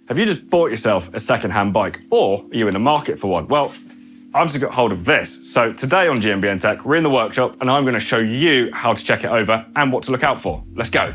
Have you just bought yourself a second-hand bike, or are you in the market for one? Well, I've just got hold of this. So today on GMBN we're in the workshop and I'm going to show you how to check it over and what to look out for. Let's go.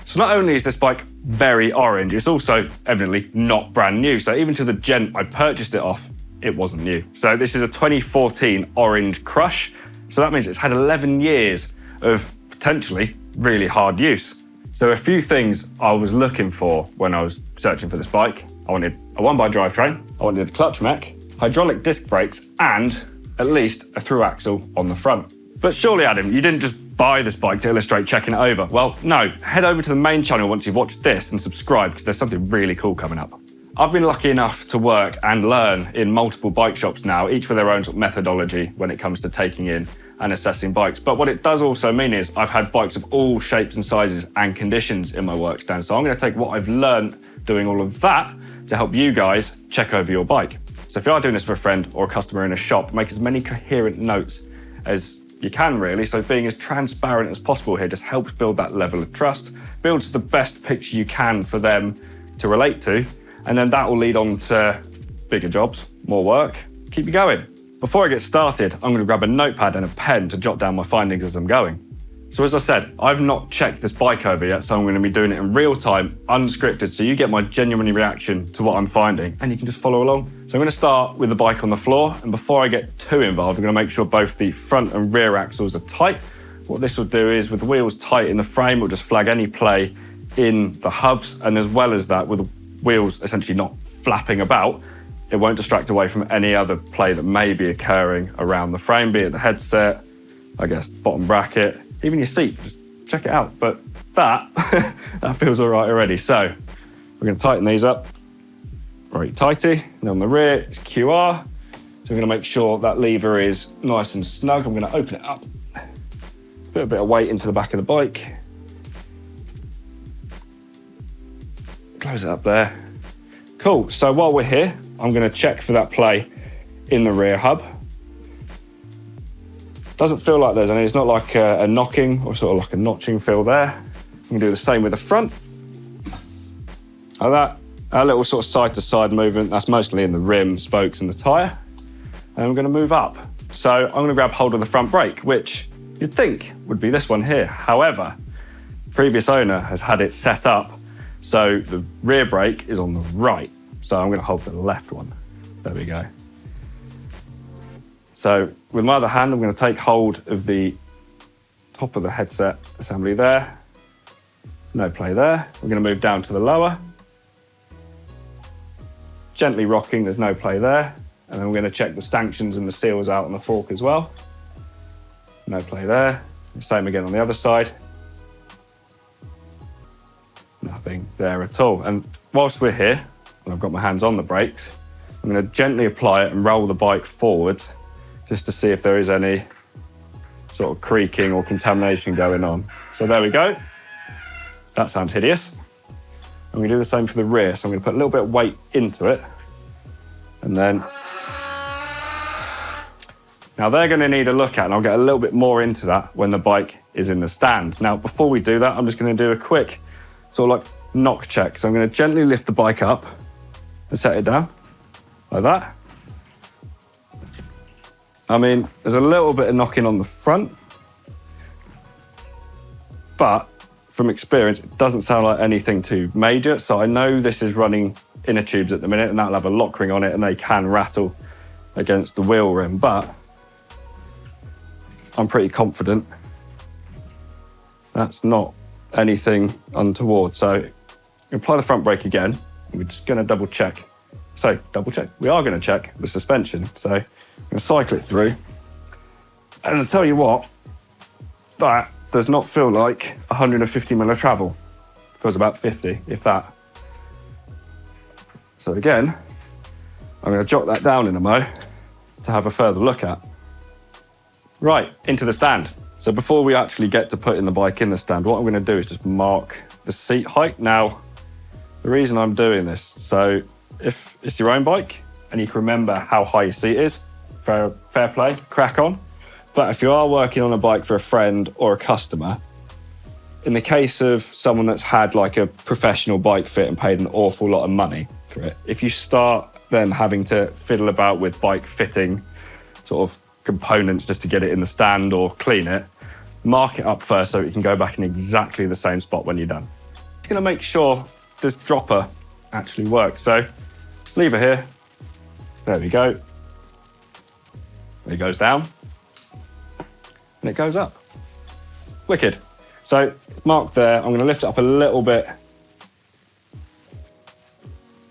So not only is this bike very orange, it's also evidently not brand new. So even to the gent I purchased it off, it wasn't new. So this is a 2014 Orange Crush. So that means it's had 11 years of potentially really hard use. So a few things I was looking for when I was searching for this bike. I wanted a 1x drivetrain, I wanted a clutch mech, hydraulic disc brakes, and at least a through axle on the front. But surely, Adam, you didn't just buy this bike to illustrate checking it over. Well, no, head over to the main channel once you've watched this and subscribe, because there's something really cool coming up. I've been lucky enough to work and learn in multiple bike shops now, each with their own sort of methodology when it comes to taking in and assessing bikes. But what it does also mean is I've had bikes of all shapes and sizes and conditions in my work stand. So I'm going to take what I've learned doing all of that to help you guys check over your bike. So if you are doing this for a friend or a customer in a shop, make as many coherent notes as you can, really. So being as transparent as possible here just helps build that level of trust, builds the best picture you can for them to relate to, and then that will lead on to bigger jobs, more work, keep you going. Before I get started, I'm going to grab a notepad and a pen to jot down my findings as I'm going. So as I said, I've not checked this bike over yet, so I'm going to be doing it in real time, unscripted, so you get my genuine reaction to what I'm finding, and you can just follow along. So I'm going to start with the bike on the floor, and before I get too involved, I'm going to make sure both the front and rear axles are tight. What this will do is, with the wheels tight in the frame, it'll just flag any play in the hubs, and as well as that, with the wheels essentially not flapping about, it won't distract away from any other play that may be occurring around the frame, be it the headset, I guess, bottom bracket, even your seat, just check it out. But that, that feels all right already. So we're going to tighten these up very tighty. And on the rear, it's QR. So we're going to make sure that lever is nice and snug. I'm going to open it up, put a bit of weight into the back of the bike. Close it up there. Cool, so while we're here, I'm going to check for that play in the rear hub. Doesn't feel like there's any, it's not like a knocking or sort of like a notching feel there. You can do the same with the front. Like that. A little sort of side to side movement, that's mostly in the rim, spokes and the tyre. And I'm going to move up. So I'm going to grab hold of the front brake, which you'd think would be this one here. However, the previous owner has had it set up so the rear brake is on the right. So I'm going to hold the left one. There we go. So with my other hand, I'm going to take hold of the top of the headset assembly there. No play there. We're going to move down to the lower. Gently rocking, there's no play there. And then we're going to check the stanchions and the seals out on the fork as well. No play there. Same again on the other side. Nothing there at all. And whilst we're here, and I've got my hands on the brakes, I'm going to gently apply it and roll the bike forwards just to see if there is any sort of creaking or contamination going on. So there we go. That sounds hideous. I'm going to do the same for the rear. So I'm going to put a little bit of weight into it. And then, now they're going to need a look at, and I'll get a little bit more into that when the bike is in the stand. Now, before we do that, I'm just going to do a quick sort of like knock check. So I'm going to gently lift the bike up and set it down like that. I mean, there's a little bit of knocking on the front, but from experience, it doesn't sound like anything too major. So I know this is running inner tubes at the minute, and that'll have a lock ring on it, and they can rattle against the wheel rim, but I'm pretty confident that's not anything untoward. So apply the front brake again. We're just going to double check. We are going to check the suspension. So I'm going to cycle it through. And I'll tell you what, that does not feel like 150 mil of travel. It feels about 50, if that. So again, I'm going to jot that down in a mo to have a further look at. Right, into the stand. So before we actually get to putting the bike in the stand, what I'm going to do is just mark the seat height. Now, the reason I'm doing this, so if it's your own bike and you can remember how high your seat is, fair play, crack on. But if you are working on a bike for a friend or a customer, in the case of someone that's had like a professional bike fit and paid an awful lot of money for it, if you start then having to fiddle about with bike fitting sort of components just to get it in the stand or clean it, mark it up first so it can go back in exactly the same spot when you're done. It's going to make sure this dropper actually works. So lever here, there we go. It goes down and it goes up. Wicked. So mark there, I'm going to lift it up a little bit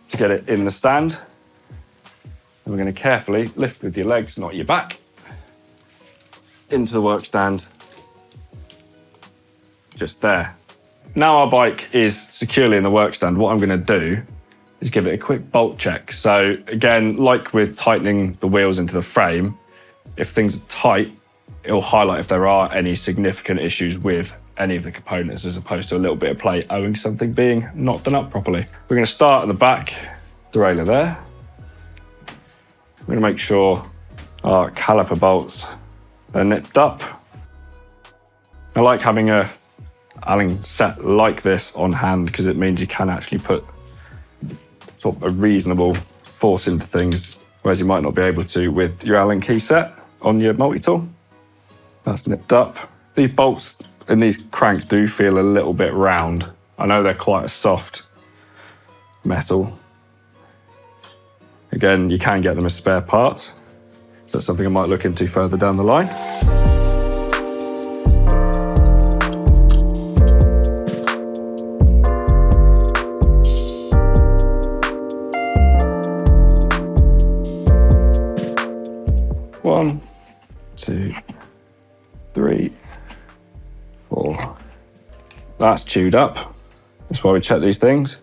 to get it in the stand. And we're going to carefully lift with your legs, not your back, into the work stand, just there. Now our bike is securely in the work stand, what I'm going to do is give it a quick bolt check. So again, like with tightening the wheels into the frame, if things are tight, it'll highlight if there are any significant issues with any of the components as opposed to a little bit of play owing something being not done up properly. We're going to start at the back, derailleur there. We're going to make sure our caliper bolts are nipped up. I like having a Allen set like this on hand because it means you can actually put sort of a reasonable force into things, whereas you might not be able to with your Allen key set on your multi-tool. That's nipped up. These bolts and these cranks do feel a little bit round. I know they're quite a soft metal. Again, you can get them as spare parts. So that's something I might look into further down the line. One, two, three, four. That's chewed up. That's why we check these things.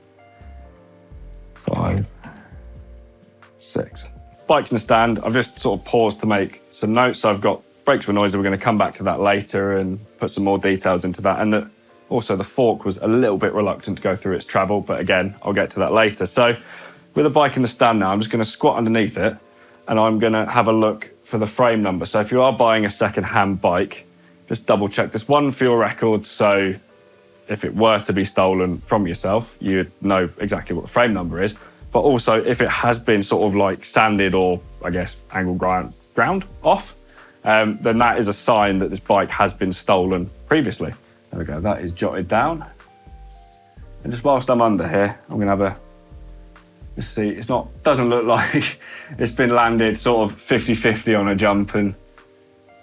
5, 6. Bike's in the stand. I've just sort of paused to make some notes. So I've got brakes were noisy. We're going to come back to that later and put some more details into that. And also the fork was a little bit reluctant to go through its travel, but again, I'll get to that later. So with the bike in the stand now, I'm just going to squat underneath it and I'm going to have a look for the frame number. So if you are buying a second-hand bike, just double check this one for your record. So if it were to be stolen from yourself, you'd know exactly what the frame number is. But also if it has been sort of like sanded or I guess angle ground off, then that is a sign that this bike has been stolen previously. There we go, that is jotted down. And just whilst I'm under here, I'm gonna have a, let's see, doesn't look like it's been landed sort of 50-50 on a jump and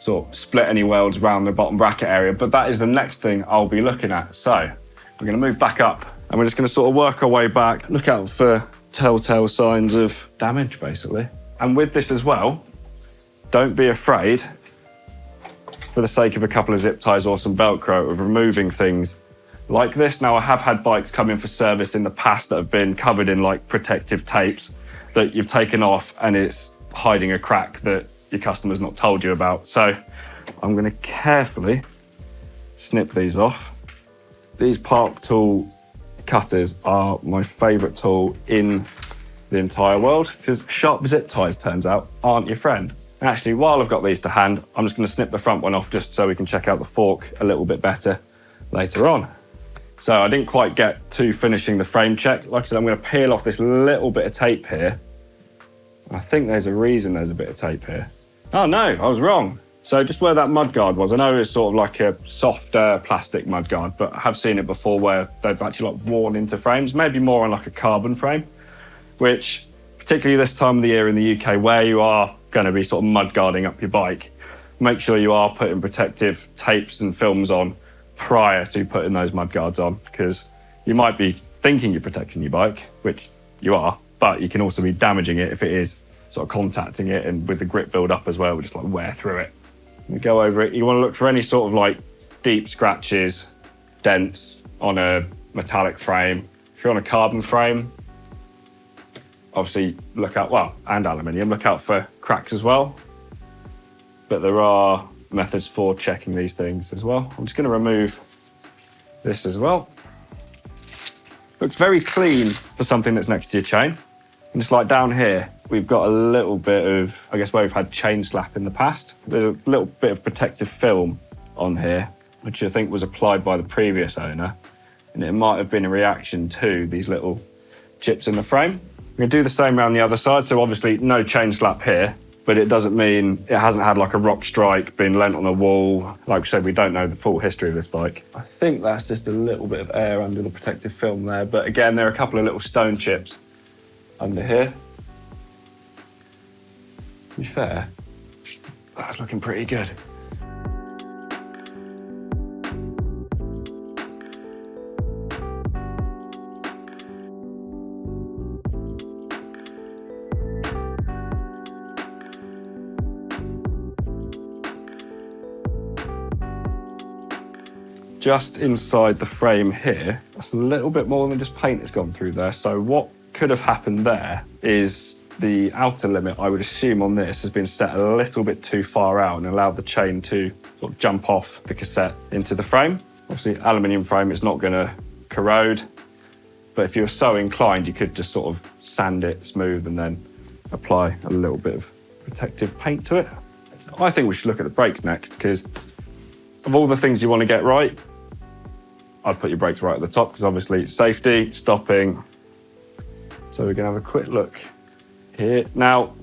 sort of split any welds around the bottom bracket area, but that is the next thing I'll be looking at. So we're gonna move back up and we're just gonna sort of work our way back, look out for telltale signs of damage, basically. And with this as well, don't be afraid, for the sake of a couple of zip ties or some Velcro, of removing things like this. Now, I have had bikes come in for service in the past that have been covered in like protective tapes that you've taken off and it's hiding a crack that your customer's not told you about. So I'm going to carefully snip these off. These Park Tool cutters are my favourite tool in the entire world because sharp zip ties, turns out, aren't your friend. And actually, while I've got these to hand, I'm just going to snip the front one off just so we can check out the fork a little bit better later on. So I didn't quite get to finishing the frame check. Like I said, I'm going to peel off this little bit of tape here. I think there's a reason there's a bit of tape here. Oh no, I was wrong. So just where that mudguard was, I know it's sort of like a softer plastic mudguard, but I have seen it before where they've actually like worn into frames, maybe more on like a carbon frame, which particularly this time of the year in the UK where you are going to be sort of mudguarding up your bike, make sure you are putting protective tapes and films on prior to putting those mudguards on, because you might be thinking you're protecting your bike, which you are, but you can also be damaging it if it is sort of contacting it, and with the grip build up as well, we just like wear through it. We go over it. You want to look for any sort of like deep scratches, dents on a metallic frame. If you're on a carbon frame, obviously look out, well, and aluminium, look out for cracks as well. But there are methods for checking these things as well. I'm just going to remove this as well. Looks very clean for something that's next to your chain. And just like down here, we've got a little bit of, I guess where we've had chain slap in the past, there's a little bit of protective film on here. which I think was applied by the previous owner. And it might have been a reaction to these little chips in the frame. I'm going to do the same around the other side. So obviously no chain slap here, but it doesn't mean it hasn't had like a rock strike, been lent on a wall. Like we said, we don't know the full history of this bike. I think that's just a little bit of air under the protective film there. But again, there are a couple of little stone chips under here. To be fair, that's looking pretty good. Just inside the frame here, that's a little bit more than just paint that's gone through there. So what could have happened there is the outer limit, I would assume on this, has been set a little bit too far out and allowed the chain to sort of jump off the cassette into the frame. Obviously, aluminium frame, it's not going to corrode, but if you're so inclined, you could just sort of sand it smooth and then apply a little bit of protective paint to it. I think we should look at the brakes next, because of all the things you want to get right, I'd put your brakes right at the top, because obviously it's safety, stopping. So we're going to have a quick look here. Now,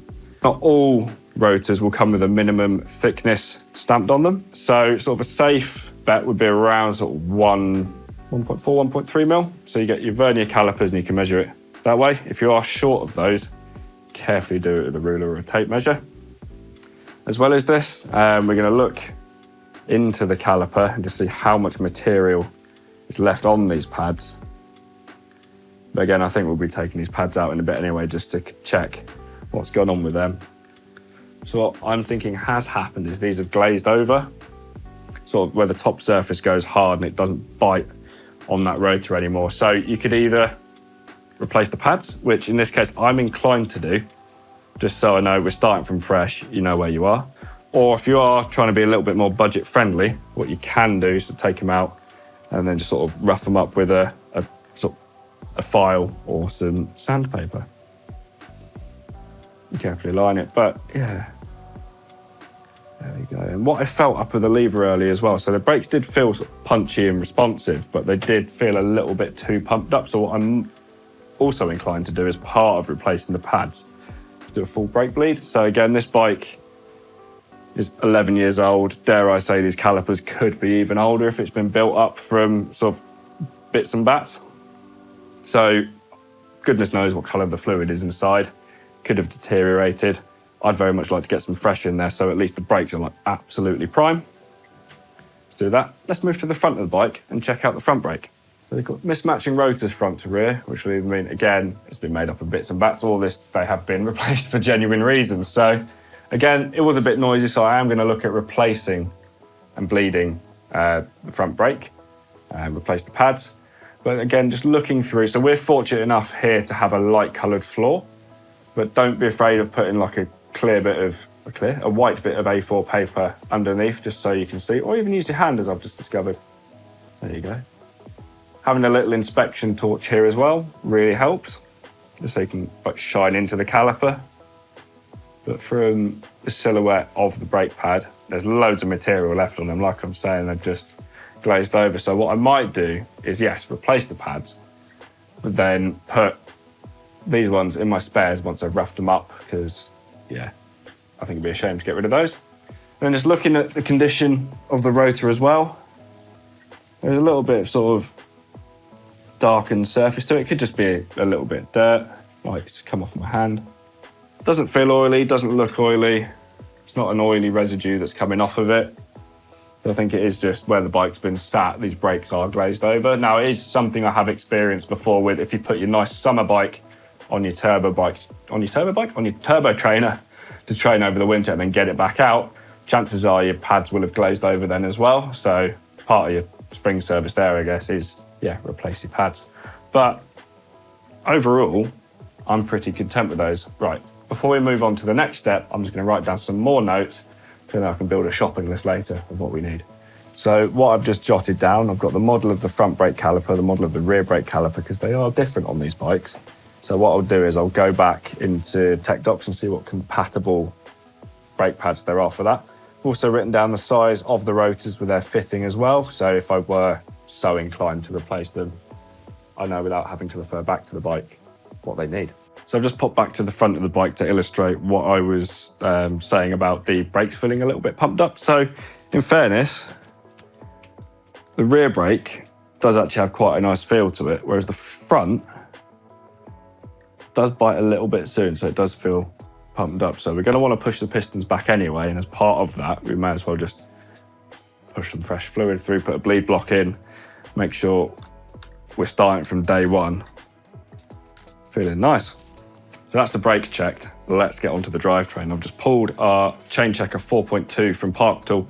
not all rotors will come with a minimum thickness stamped on them. So sort of a safe bet would be around sort of 1.4, 1.3 mil. So you get your vernier calipers and you can measure it that way. If you are short of those, carefully do it with a ruler or a tape measure. As well as this, we're going to look into the caliper and just see how much material is left on these pads. But again, I think we'll be taking these pads out in a bit anyway, just to check what's gone on with them. So what I'm thinking has happened is these have glazed over, sort of where the top surface goes hard and it doesn't bite on that rotor anymore. So you could either replace the pads, which in this case I'm inclined to do, just so I know we're starting from fresh, you know where you are. Or if you are trying to be a little bit more budget friendly, what you can do is to take them out and then just sort of rough them up with a file or some sandpaper. You carefully line it, but yeah. There we go. And what I felt up with the lever earlier as well, so the brakes did feel sort of punchy and responsive, but they did feel a little bit too pumped up. So what I'm also inclined to do as part of replacing the pads is do a full brake bleed. So again, this bike is 11 years old. Dare I say these calipers could be even older if it's been built up from sort of bits and bats. So goodness knows what colour the fluid is inside. Could have deteriorated. I'd very much like to get some fresh in there, so at least the brakes are like absolutely prime. Let's do that. Let's move to the front of the bike and check out the front brake. So they've got mismatching rotors front to rear, which will mean, again, it's been made up of bits and bats. All this, they have been replaced for genuine reasons. So again, it was a bit noisy, so I am going to look at replacing and bleeding the front brake and replace the pads. But again, just looking through, so we're fortunate enough here to have a light coloured floor, but don't be afraid of putting like a white bit of A4 paper underneath, just so you can see, or even use your hand, as I've just discovered. There you go. Having a little inspection torch here as well really helps, just so you can like shine into the caliper. But from the silhouette of the brake pad, there's loads of material left on them. Like I'm saying, they've just glazed over. So what I might do is, yes, replace the pads, but then put these ones in my spares once I've roughed them up, because, yeah, I think it'd be a shame to get rid of those. And then just looking at the condition of the rotor as well, there's a little bit of sort of darkened surface to it. It could just be a little bit of dirt. Like, it's come off my hand. Doesn't feel oily, doesn't look oily. It's not an oily residue that's coming off of it. But I think it is just where the bike's been sat, these brakes are glazed over. Now, it is something I have experienced before with, if you put your nice summer bike on your turbo trainer to train over the winter and then get it back out, chances are your pads will have glazed over then as well. So part of your spring service there, I guess, is, yeah, replace your pads. But overall, I'm pretty content with those. Right, before we move on to the next step, I'm just going to write down some more notes so that I can build a shopping list later of what we need. So what I've just jotted down, I've got the model of the front brake caliper, the model of the rear brake caliper, because they are different on these bikes. So what I'll do is I'll go back into Tech Docs and see what compatible brake pads there are for that. I've also written down the size of the rotors with their fitting as well. So if I were so inclined to replace them, I know without having to refer back to the bike what they need. So I've just popped back to the front of the bike to illustrate what I was saying about the brakes feeling a little bit pumped up. So in fairness, the rear brake does actually have quite a nice feel to it, whereas the front does bite a little bit soon, so it does feel pumped up. So we're going to want to push the pistons back anyway, and as part of that, we may as well just push some fresh fluid through, put a bleed block in, make sure we're starting from day one feeling nice. So that's the brakes checked. Let's get onto the drivetrain. I've just pulled our chain checker 4.2 from Park Tool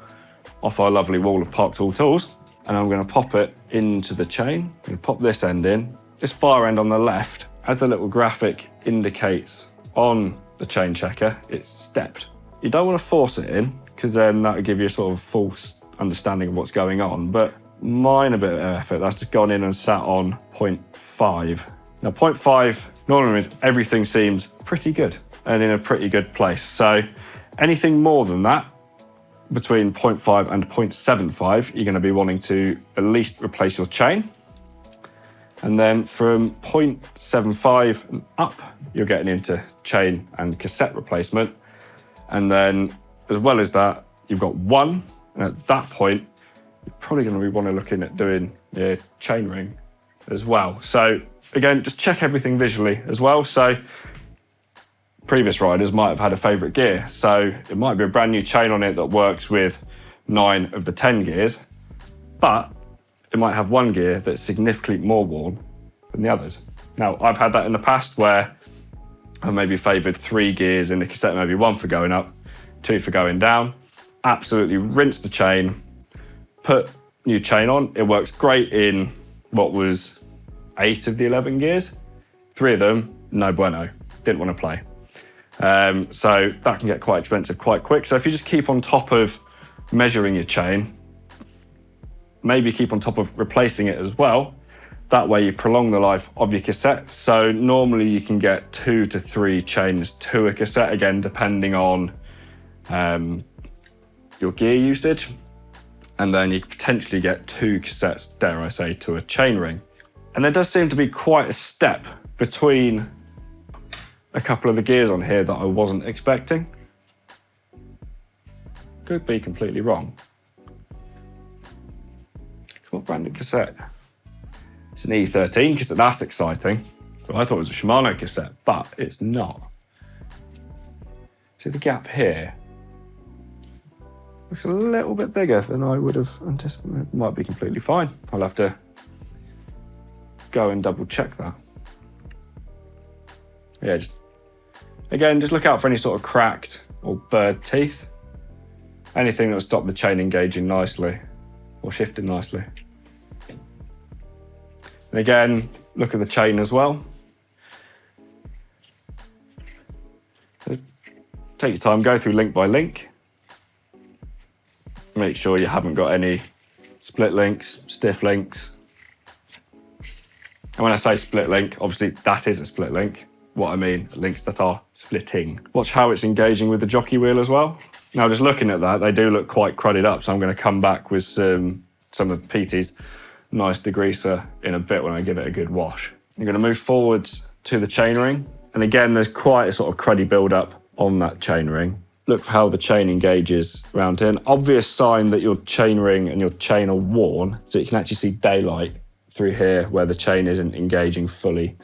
off our lovely wall of Park Tool tools, and I'm going to pop it into the chain. I'm going to pop this end in. This far end on the left, as the little graphic indicates on the chain checker, it's stepped. You don't want to force it in, because then that would give you a sort of false understanding of what's going on, but minor bit of effort. That's just gone in and sat on 0.5. Now 0.5 normally means everything seems pretty good and in a pretty good place. So anything more than that, between 0.5 and 0.75, you're going to be wanting to at least replace your chain. And then from 0.75 and up, you're getting into chain and cassette replacement. And then as well as that, you've got 1. And at that point, you're probably going to be wanting to looking at doing your chain ring as well. So again, just check everything visually as well. So previous riders might have had a favorite gear. So it might be a brand new chain on it that works with 9 of the 10 gears, but it might have one gear that's significantly more worn than the others. Now, I've had that in the past where I maybe favoured 3 gears in the cassette, maybe 1 for going up, 2 for going down. Absolutely rinse the chain, put new chain on. It works great in what was 8 of the 11 gears. 3 of them, no bueno, didn't want to play. So that can get quite expensive quite quick. So if you just keep on top of measuring your chain, maybe keep on top of replacing it as well. That way you prolong the life of your cassette. So normally you can get 2 to 3 chains to a cassette, again, depending on your gear usage. And then you potentially get 2 cassettes, dare I say, to a chain ring. And there does seem to be quite a step between a couple of the gears on here that I wasn't expecting. Could be completely wrong. What branded cassette? It's an E13 cassette. That's exciting. So I thought it was a Shimano cassette, but it's not. See the gap here? Looks a little bit bigger than I would have anticipated. It might be completely fine. I'll have to go and double check that. Yeah, just look out for any sort of cracked or burred teeth. Anything that will stop the chain engaging nicely or shifting nicely. And again, look at the chain as well. Take your time, go through link by link. Make sure you haven't got any split links, stiff links. And when I say split link, obviously that is a split link. What I mean, links that are splitting. Watch how it's engaging with the jockey wheel as well. Now, just looking at that, they do look quite crudded up, so I'm going to come back with some of PT's nice degreaser in a bit when I give it a good wash. I'm going to move forwards to the chainring. And again, there's quite a sort of cruddy build-up on that chainring. Look for how the chain engages around here. An obvious sign that your chainring and your chain are worn, so you can actually see daylight through here where the chain isn't engaging fully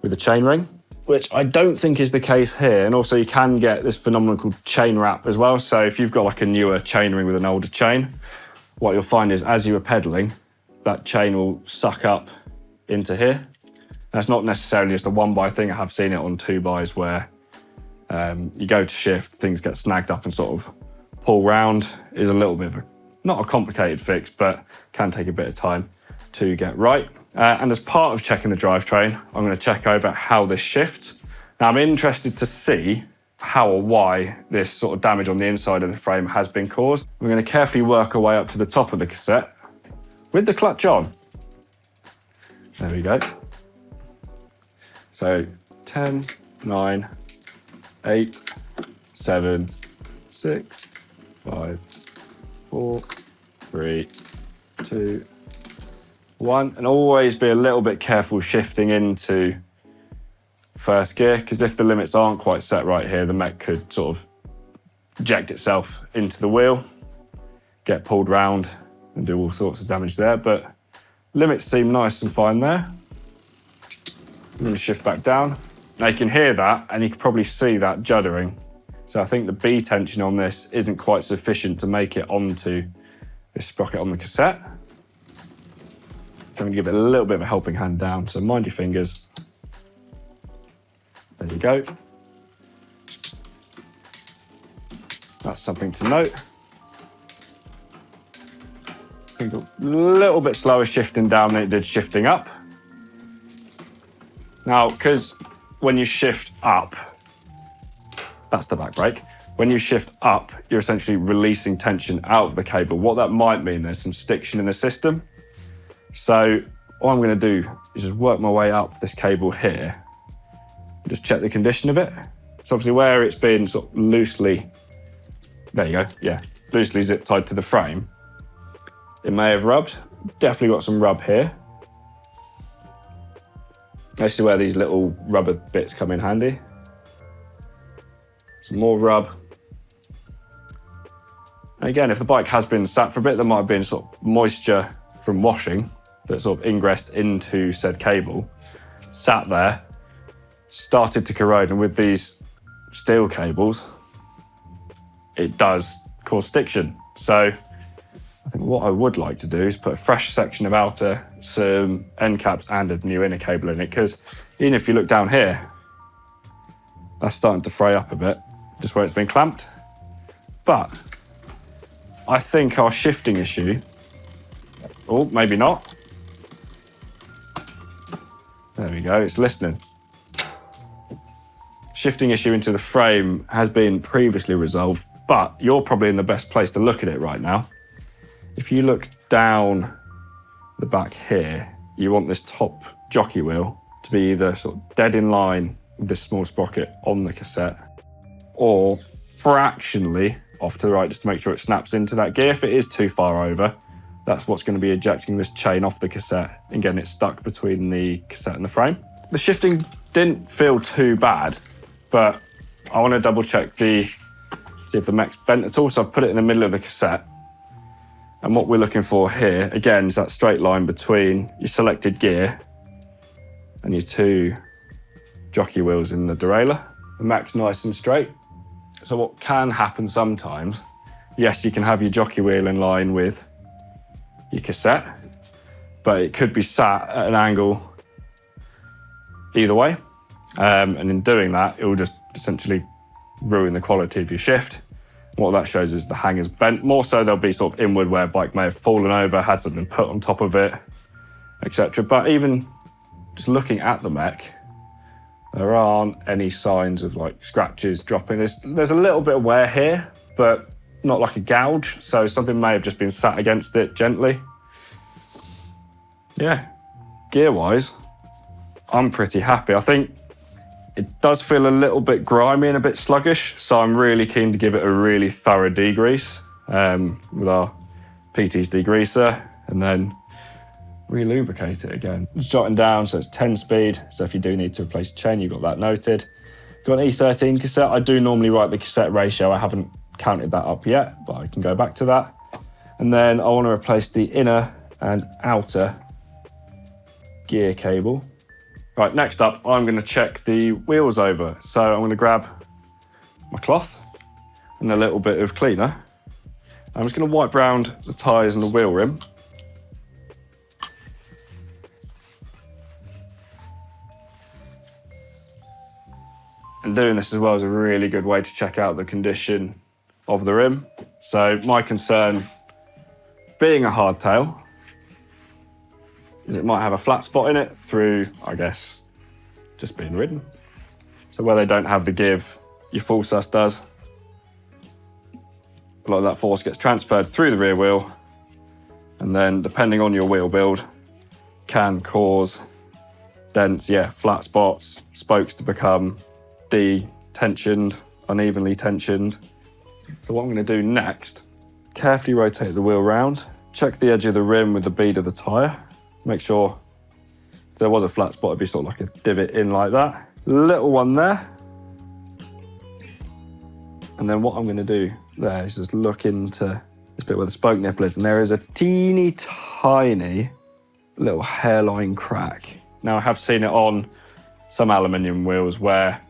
with the chainring, which I don't think is the case here. And also you can get this phenomenon called chain wrap as well. So if you've got like a newer chainring with an older chain, what you'll find is as you are pedaling, that chain will suck up into here. That's not necessarily just a 1x thing. I have seen it on 2xs where you go to shift, things get snagged up and sort of pull round. Is a little bit of a, not a complicated fix, but can take a bit of time to get right. And as part of checking the drivetrain, I'm going to check over how this shifts. Now I'm interested to see how or why this sort of damage on the inside of the frame has been caused. We're going to carefully work our way up to the top of the cassette with the clutch on. There we go. So 10, 9, 8, 7, 6, 5, 4, 3, 2, 1. And always be a little bit careful shifting into first gear, because if the limits aren't quite set right here, the mech could sort of eject itself into the wheel, get pulled round and do all sorts of damage there. But limits seem nice and fine there. I'm going to shift back down. Now you can hear that, and you can probably see that juddering. So I think the B tension on this isn't quite sufficient to make it onto this sprocket on the cassette. I'm going to give it a little bit of a helping hand down, so mind your fingers. There you go. That's something to note. I think a little bit slower shifting down than it did shifting up. Now, because when you shift up, that's the back brake. When you shift up, you're essentially releasing tension out of the cable. What that might mean, there's some stiction in the system. So what I'm going to do is just work my way up this cable here, just check the condition of it. So obviously where it's been sort of loosely, there you go, yeah, loosely zip tied to the frame, it may have rubbed. Definitely got some rub here. This is where these little rubber bits come in handy. Some more rub. And again, if the bike has been sat for a bit, there might have been sort of moisture from washing that sort of ingressed into said cable, sat there, started to corrode, and with these steel cables, it does cause stiction. So I think what I would like to do is put a fresh section of outer, some end caps and a new inner cable in it, because even if you look down here, that's starting to fray up a bit, just where it's been clamped. But I think our shifting issue, oh, maybe not. There we go, it's listening. Shifting issue into the frame has been previously resolved, but you're probably in the best place to look at it right now. If you look down the back here, you want this top jockey wheel to be either sort of dead in line with this small sprocket on the cassette, or fractionally off to the right, just to make sure it snaps into that gear. If it is too far over, that's what's going to be ejecting this chain off the cassette and getting it stuck between the cassette and the frame. The shifting didn't feel too bad, but I want to double check see if the mech's bent at all. So I've put it in the middle of the cassette. And what we're looking for here, again, is that straight line between your selected gear and your two jockey wheels in the derailleur. The mech's nice and straight. So what can happen sometimes, yes, you can have your jockey wheel in line with your cassette, but it could be sat at an angle either way. And in doing that, it will just essentially ruin the quality of your shift. What that shows is the hanger's bent. More so, there'll be sort of inward where a bike may have fallen over, had something put on top of it, etc. But even just looking at the mech, there aren't any signs of like scratches dropping. There's a little bit of wear here, but not like a gouge. So something may have just been sat against it gently. Yeah, gear-wise, I'm pretty happy. I think it does feel a little bit grimy and a bit sluggish, so I'm really keen to give it a really thorough degrease with our PT's degreaser, and then re-lubricate it again. Jotting down, so it's 10 speed, so if you do need to replace the chain, you've got that noted. Got an E13 cassette. I do normally write the cassette ratio. I haven't counted that up yet, but I can go back to that. And then I want to replace the inner and outer gear cable. Right, next up, I'm going to check the wheels over. So I'm going to grab my cloth and a little bit of cleaner. I'm just going to wipe round the tyres and the wheel rim. And doing this as well is a really good way to check out the condition of the rim. So my concern, being a hardtail, is it might have a flat spot in it through, I guess, just being ridden. So where they don't have the give, your full sus does. A lot of that force gets transferred through the rear wheel, and then depending on your wheel build, can cause dents, flat spots, spokes to become detensioned, unevenly tensioned. So what I'm going to do next, carefully rotate the wheel round, check the edge of the rim with the bead of the tyre, make sure if there was a flat spot, it'd be sort of like a divot in like that. Little one there. And then what I'm going to do there is just look into this bit where the spoke nipple is, and there is a teeny tiny little hairline crack. Now I have seen it on some aluminium wheels where,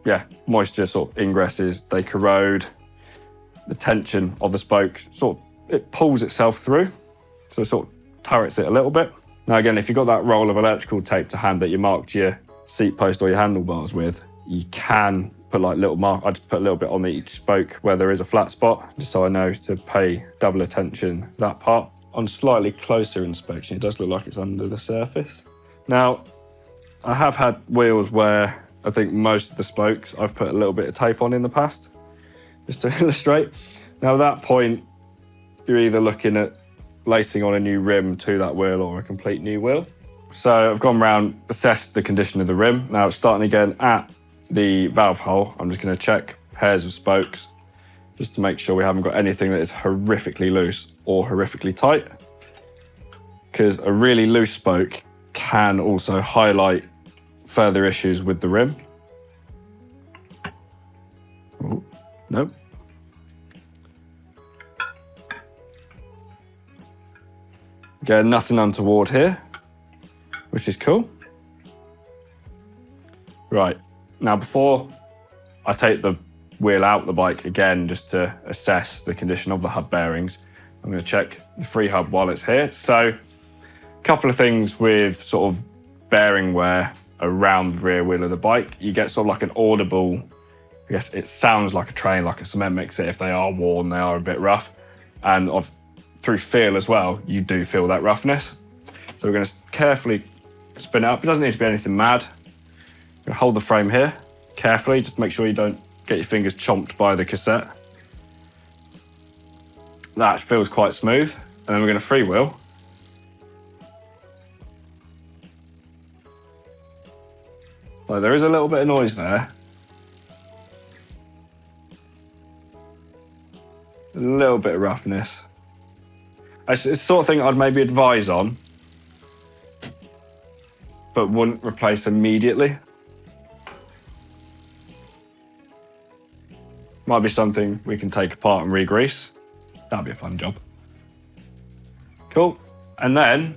yeah, moisture sort of ingresses, they corrode, the tension of the spoke sort of, it pulls itself through, so it sort of turrets it a little bit. Now again, if you've got that roll of electrical tape to hand that you marked your seat post or your handlebars with, you can put like little mark. I just put a little bit on each spoke where there is a flat spot, just so I know to pay double attention to that part. On slightly closer inspection, it does look like it's under the surface. Now, I have had wheels where I think most of the spokes I've put a little bit of tape on in the past, just to illustrate. Now at that point, you're either looking at lacing on a new rim to that wheel or a complete new wheel. So I've gone round, assessed the condition of the rim. Now it's starting again at the valve hole. I'm just going to check pairs of spokes just to make sure we haven't got anything that is horrifically loose or horrifically tight, because a really loose spoke can also highlight further issues with the rim. Oh, nope. Again, nothing untoward here, which is cool. Right, now before I take the wheel out the bike again, just to assess the condition of the hub bearings, I'm going to check the free hub while it's here. So a couple of things with sort of bearing wear around the rear wheel of the bike. You get sort of like an audible, I guess it sounds like a train, like a cement mixer. If they are worn, they are a bit rough. And through feel as well, you do feel that roughness. So we're going to carefully spin it up. It doesn't need to be anything mad. We're going to hold the frame here carefully, just make sure you don't get your fingers chomped by the cassette. That feels quite smooth. And then we're going to freewheel. Like, there is a little bit of noise there. A little bit of roughness. It's the sort of thing I'd maybe advise on, but wouldn't replace immediately. Might be something we can take apart and re-grease. That'd be a fun job. Cool. And then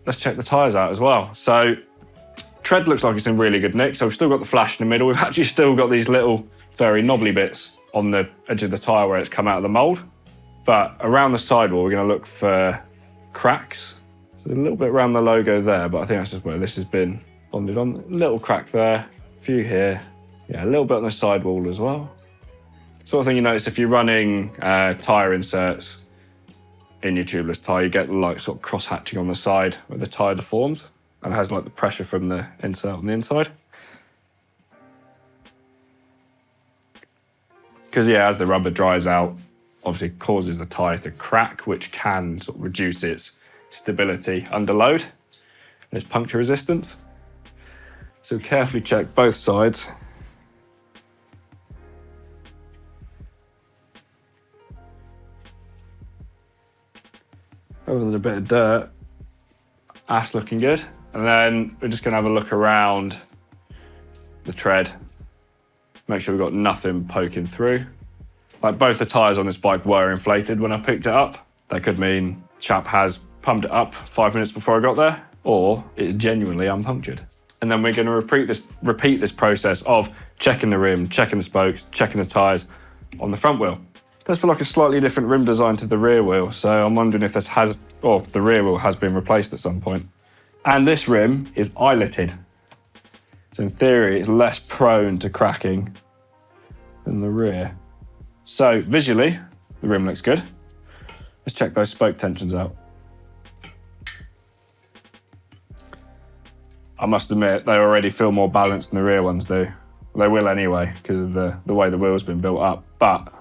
let's check the tyres out as well. So tread looks like it's in really good nick. So we've still got the flash in the middle. We've actually still got these little very knobbly bits on the edge of the tyre where it's come out of the mould. But around the sidewall, we're going to look for cracks. So a little bit around the logo there, but I think that's just where this has been bonded on. A little crack there, a few here. Yeah, a little bit on the sidewall as well. Sort of thing you notice if you're running tyre inserts in your tubeless tyre, you get like sort of cross-hatching on the side where the tyre deforms and has like the pressure from the insert on the inside. Because yeah, as the rubber dries out, obviously it causes the tyre to crack, which can sort of reduce its stability under load and its puncture resistance. So carefully check both sides. Other than a bit of dirt, that's looking good. And then we're just going to have a look around the tread, make sure we've got nothing poking through. Like, both the tyres on this bike were inflated when I picked it up. That could mean the chap has pumped it up 5 minutes before I got there, or it's genuinely unpunctured. And then we're going to repeat this process of checking the rim, checking the spokes, checking the tyres on the front wheel. It does feel like a slightly different rim design to the rear wheel, so I'm wondering if the rear wheel has been replaced at some point. And this rim is eyeletted. So in theory, it's less prone to cracking than the rear. So visually, the rim looks good. Let's check those spoke tensions out. I must admit, they already feel more balanced than the rear ones do. They will anyway, because of the way the wheel's been built up. But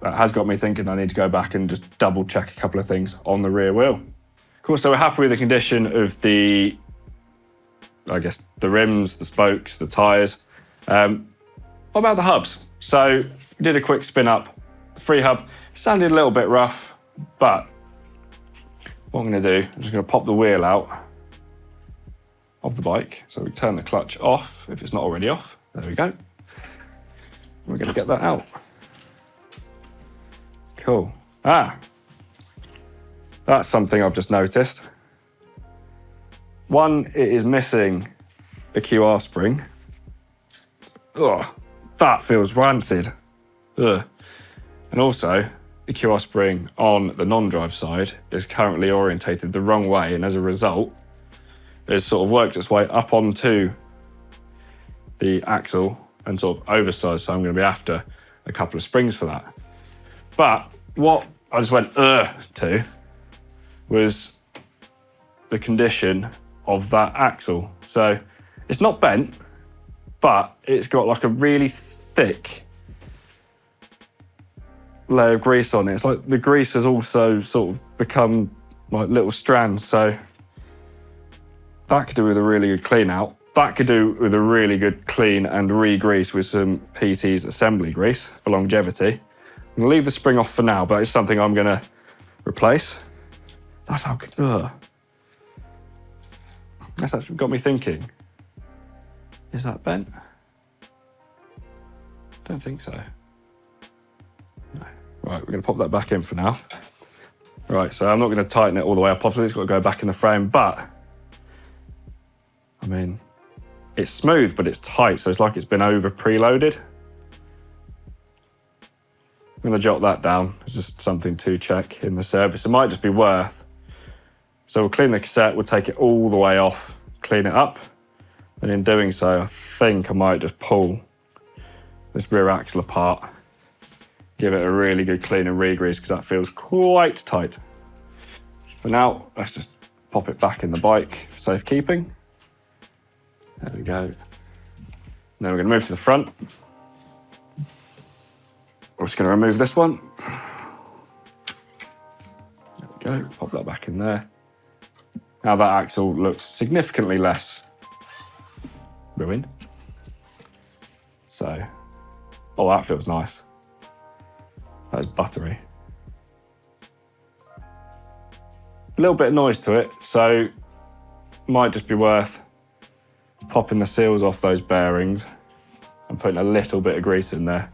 that has got me thinking I need to go back and just double check a couple of things on the rear wheel. Cool, so we're happy with the condition of the rims, the spokes, the tyres. What about the hubs? So did a quick spin up. Free hub sounded a little bit rough, but what I'm going to do, I'm just going to pop the wheel out of the bike. So we turn the clutch off if it's not already off. There we go. We're going to get that out. Cool. That's something I've just noticed. One, it is missing a QR spring. Ugh, that feels rancid. Ugh. And also, the QR spring on the non-drive side is currently orientated the wrong way, and as a result, it's sort of worked its way up onto the axle and sort of oversized, so I'm going to be after a couple of springs for that. But what I just went to was the condition of that axle. So it's not bent, but it's got like a really thick layer of grease on it. It's like the grease has also sort of become like little strands. So that could do with a really good clean out. That could do with a really good clean and re-grease with some PT's assembly grease for longevity. I'm gonna leave the spring off for now, but it's something I'm gonna replace. That's how good. Ugh. That's actually got me thinking. Is that bent? Don't think so. No. Right, we're gonna pop that back in for now. Right, so I'm not gonna tighten it all the way up. Obviously, it's got to go back in the frame, but I mean, it's smooth, but it's tight, so it's like it's been over preloaded. I'm gonna jot that down. It's just something to check in the service. It might just be worth. So we'll clean the cassette, we'll take it all the way off, clean it up. And in doing so, I think I might just pull this rear axle apart, give it a really good clean and re-grease because that feels quite tight. For now, let's just pop it back in the bike for safekeeping. There we go. Now we're going to move to the front. We're just going to remove this one. There we go, pop that back in there. Now that axle looks significantly less ruined. So, oh, that feels nice. That is buttery. A little bit of noise to it, so might just be worth popping the seals off those bearings and putting a little bit of grease in there.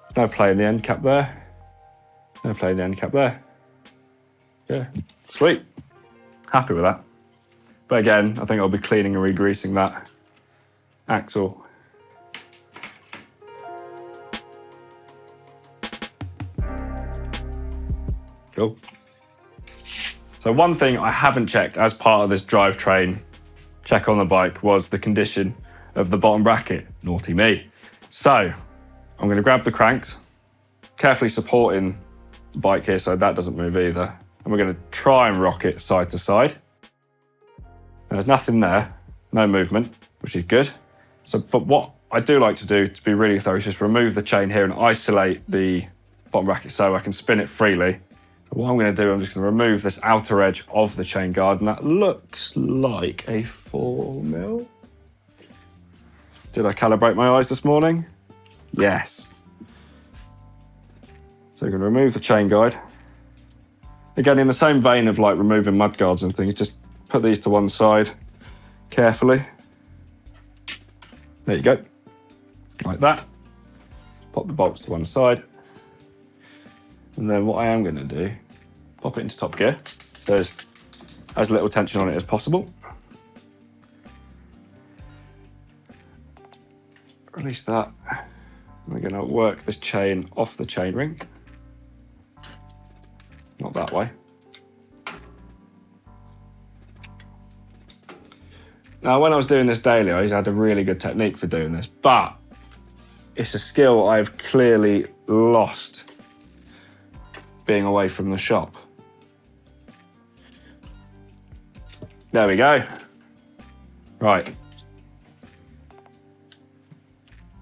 There's no play in the end cap there. No play in the end cap there. Yeah, sweet. Happy with that. But again, I think I'll be cleaning and re-greasing that axle. Cool. So one thing I haven't checked as part of this drivetrain check on the bike was the condition of the bottom bracket. Naughty me. So I'm going to grab the cranks, carefully supporting the bike here so that doesn't move either. And we're going to try and rock it side to side. There's nothing there, no movement, which is good. So, but what I do like to do to be really thorough is just remove the chain here and isolate the bottom bracket so I can spin it freely. So what I'm going to do, I'm just going to remove this outer edge of the chain guard, and that looks like a 4mm. Did I calibrate my eyes this morning? Yes. So I'm going to remove the chain guide. Again, in the same vein of like removing mud guards and things, just put these to one side carefully. There you go, like that. Pop the bolts to one side. And then what I am going to do, pop it into top gear. There's as little tension on it as possible. Release that. We're going to work this chain off the chainring. Not that way. Now, when I was doing this daily, I had a really good technique for doing this, but it's a skill I've clearly lost being away from the shop. There we go. Right.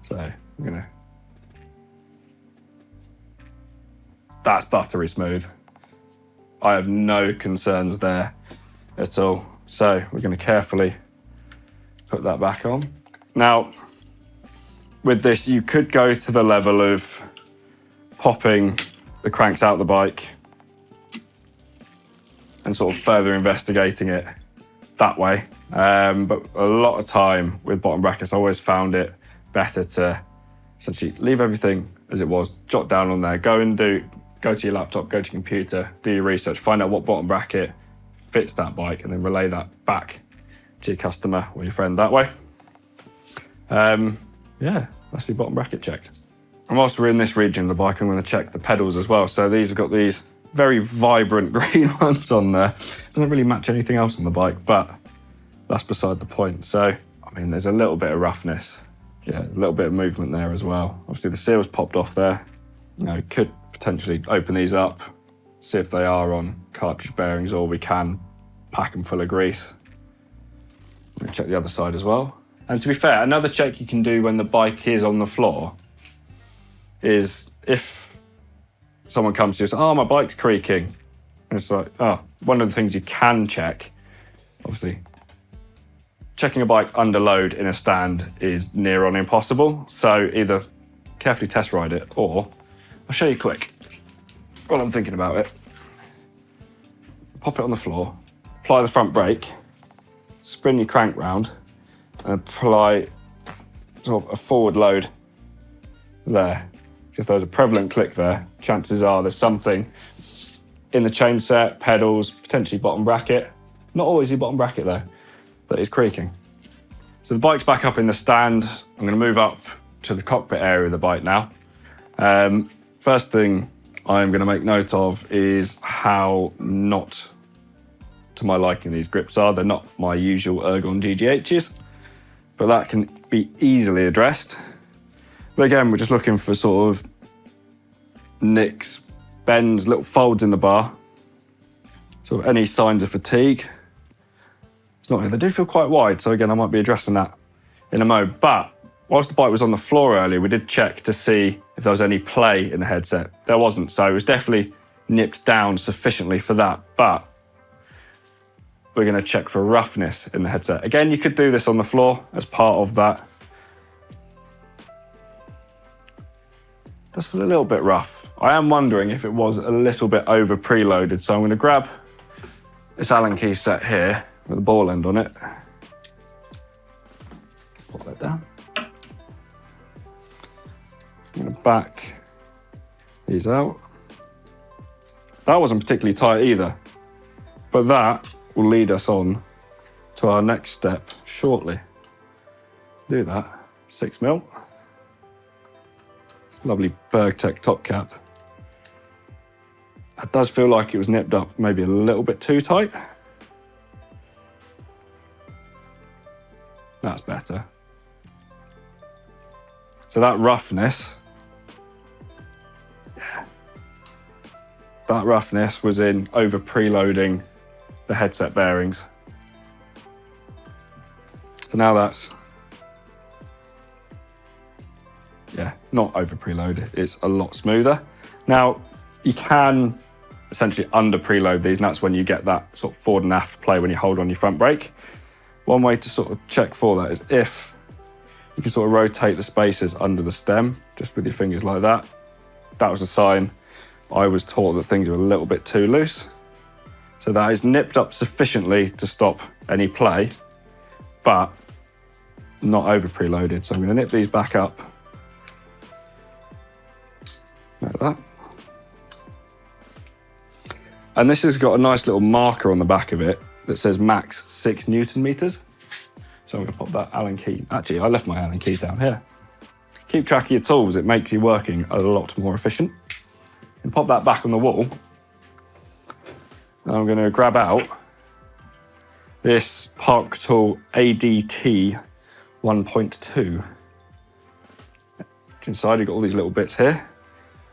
So I'm gonna. That's buttery smooth. I have no concerns there at all. So we're gonna carefully put that back on. Now, with this, you could go to the level of popping the cranks out the bike and sort of further investigating it that way. But a lot of time with bottom brackets, I always found it better to essentially leave everything as it was, jot down on there, go to your laptop, go to your computer, do your research, find out what bottom bracket fits that bike, and then relay that back to your customer or your friend that way. Yeah, that's the bottom bracket checked. And whilst we're in this region of the bike, I'm going to check the pedals as well. So these have got these very vibrant green ones on there. Doesn't really match anything else on the bike, but that's beside the point. So, I mean, there's a little bit of roughness. Yeah, a little bit of movement there as well. Obviously the seal's popped off there. You know, could potentially open these up, see if they are on cartridge bearings, or we can pack them full of grease. We'll check the other side as well. And to be fair, another check you can do when the bike is on the floor is if someone comes to you and says, oh, my bike's creaking. And it's like, oh, one of the things you can check, obviously, checking a bike under load in a stand is near on impossible. So either carefully test ride it, or I'll show you quick while I'm thinking about it. Pop it on the floor, apply the front brake, spin your crank round, and apply sort of a forward load there. If there's a prevalent click there, chances are there's something in the chain set, pedals, potentially bottom bracket. Not always your bottom bracket though, that is creaking. So the bike's back up in the stand. I'm going to move up to the cockpit area of the bike now. First thing I'm going to make note of is how not to my liking these grips are. They're not my usual Ergon GGHs, but that can be easily addressed. But again, we're just looking for sort of nicks, bends, little folds in the bar. Sort of any signs of fatigue. It's not here. They do feel quite wide, so again, I might be addressing that in a moment. But whilst the bike was on the floor earlier, we did check to see if there was any play in the headset. There wasn't, so it was definitely nipped down sufficiently for that. But we're going to check for roughness in the headset. Again, you could do this on the floor as part of that. Does feel a little bit rough. I am wondering if it was a little bit over preloaded, so I'm going to grab this Allen key set here with a ball end on it. Put that down. I'm going to back these out. That wasn't particularly tight either, but that will lead us on to our next step shortly. Do that, 6mm. Lovely BergTech top cap. That does feel like it was nipped up maybe a little bit too tight. That's better. So that roughness, that roughness was in over preloading the headset bearings. So now that's, yeah, not over preloaded. It's a lot smoother. Now, you can essentially under preload these, and that's when you get that sort of forward and aft play when you hold on your front brake. One way to sort of check for that is if you can sort of rotate the spacers under the stem, just with your fingers like that. That was a sign I was taught that things were a little bit too loose. So that is nipped up sufficiently to stop any play, but not over preloaded. So I'm going to nip these back up like that. And this has got a nice little marker on the back of it that says max 6 Newton meters. So I'm going to pop that Allen key. Actually, I left my Allen keys down here. Keep track of your tools. It makes you working a lot more efficient. And pop that back on the wall. Now I'm going to grab out this Park Tool ADT 1.2. Inside, you've got all these little bits here.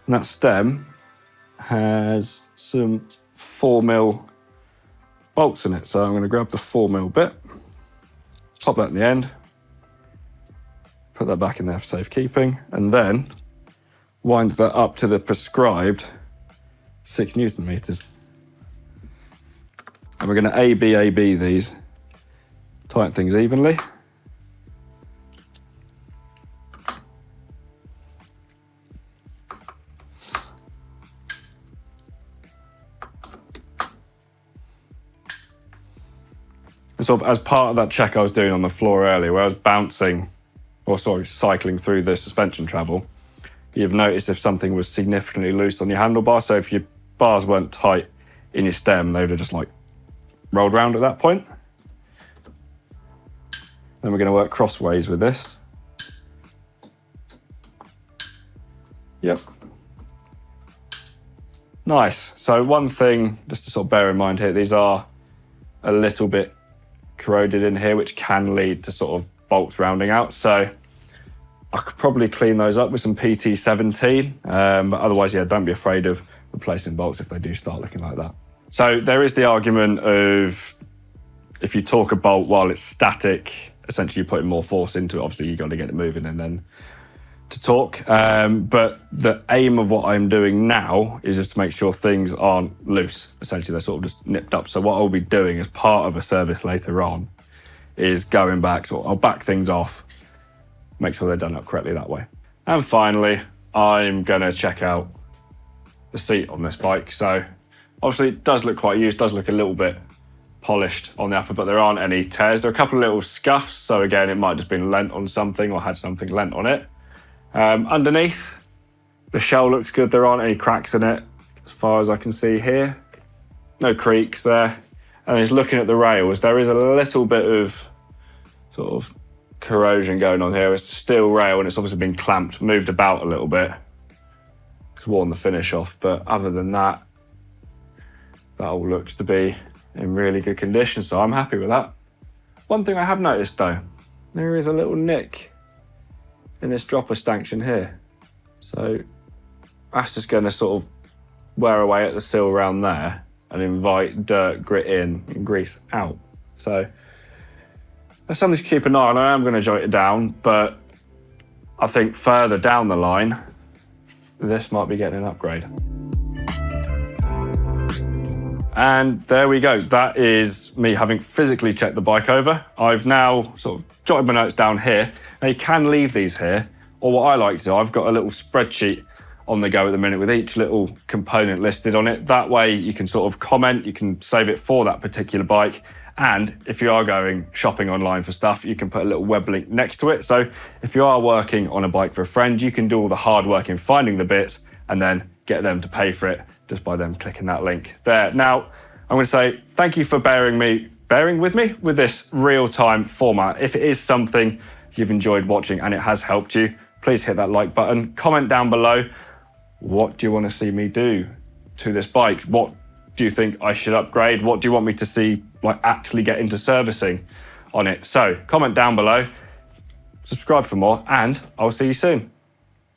And that stem has some 4mm bolts in it. So I'm going to grab the 4mm bit, pop that in the end, put that back in there for safekeeping, and then wind that up to the prescribed 6 Newton meters. And we're going to AB these, tighten things evenly. And sort of as part of that check I was doing on the floor earlier, where I was cycling through the suspension travel, you've noticed if something was significantly loose on your handlebar. So if your bars weren't tight in your stem, they would have just like rolled around at that point. Then we're going to work crossways with this. Yep. Nice. So one thing just to sort of bear in mind here, these are a little bit corroded in here, which can lead to sort of bolts rounding out. So I could probably clean those up with some PT17, but otherwise, yeah, don't be afraid of replacing bolts if they do start looking like that. So there is the argument of if you torque a bolt while it's static, essentially you're putting more force into it. Obviously, you've got to get it moving and then to torque. But the aim of what I'm doing now is just to make sure things aren't loose. Essentially, they're sort of just nipped up. So what I'll be doing as part of a service later on is going back, so I'll back things off, make sure they're done up correctly that way. And finally, I'm gonna check out the seat on this bike. So obviously it does look quite used, does look a little bit polished on the upper, but there aren't any tears. There are a couple of little scuffs. So again, it might have just been lent on something or had something lent on it. Underneath, the shell looks good. There aren't any cracks in it as far as I can see here. No creaks there. And just looking at the rails, there is a little bit of sort of corrosion going on here. It's a steel rail and it's obviously been clamped, moved about a little bit. It's worn the finish off, but other than that, that all looks to be in really good condition, so I'm happy with that. One thing I have noticed though, there is a little nick in this dropper stanchion here. So that's just going to sort of wear away at the sill around there and invite dirt, grit in and grease out. So that's something to keep an eye on. I am going to joint it down, but I think further down the line, this might be getting an upgrade. And there we go. That is me having physically checked the bike over. I've now sort of jotted my notes down here. Now you can leave these here, or what I like to do, I've got a little spreadsheet on the go at the minute with each little component listed on it. That way you can sort of comment, you can save it for that particular bike. And if you are going shopping online for stuff, you can put a little web link next to it. So if you are working on a bike for a friend, you can do all the hard work in finding the bits and then get them to pay for it just by them clicking that link there. Now, I'm going to say thank you for bearing with me with this real-time format. If it is something you've enjoyed watching and it has helped you, please hit that like button. Comment down below, what do you want to see me do to this bike? What do you think I should upgrade? What do you want me to see actually get into servicing on it? So comment down below, subscribe for more, and I'll see you soon.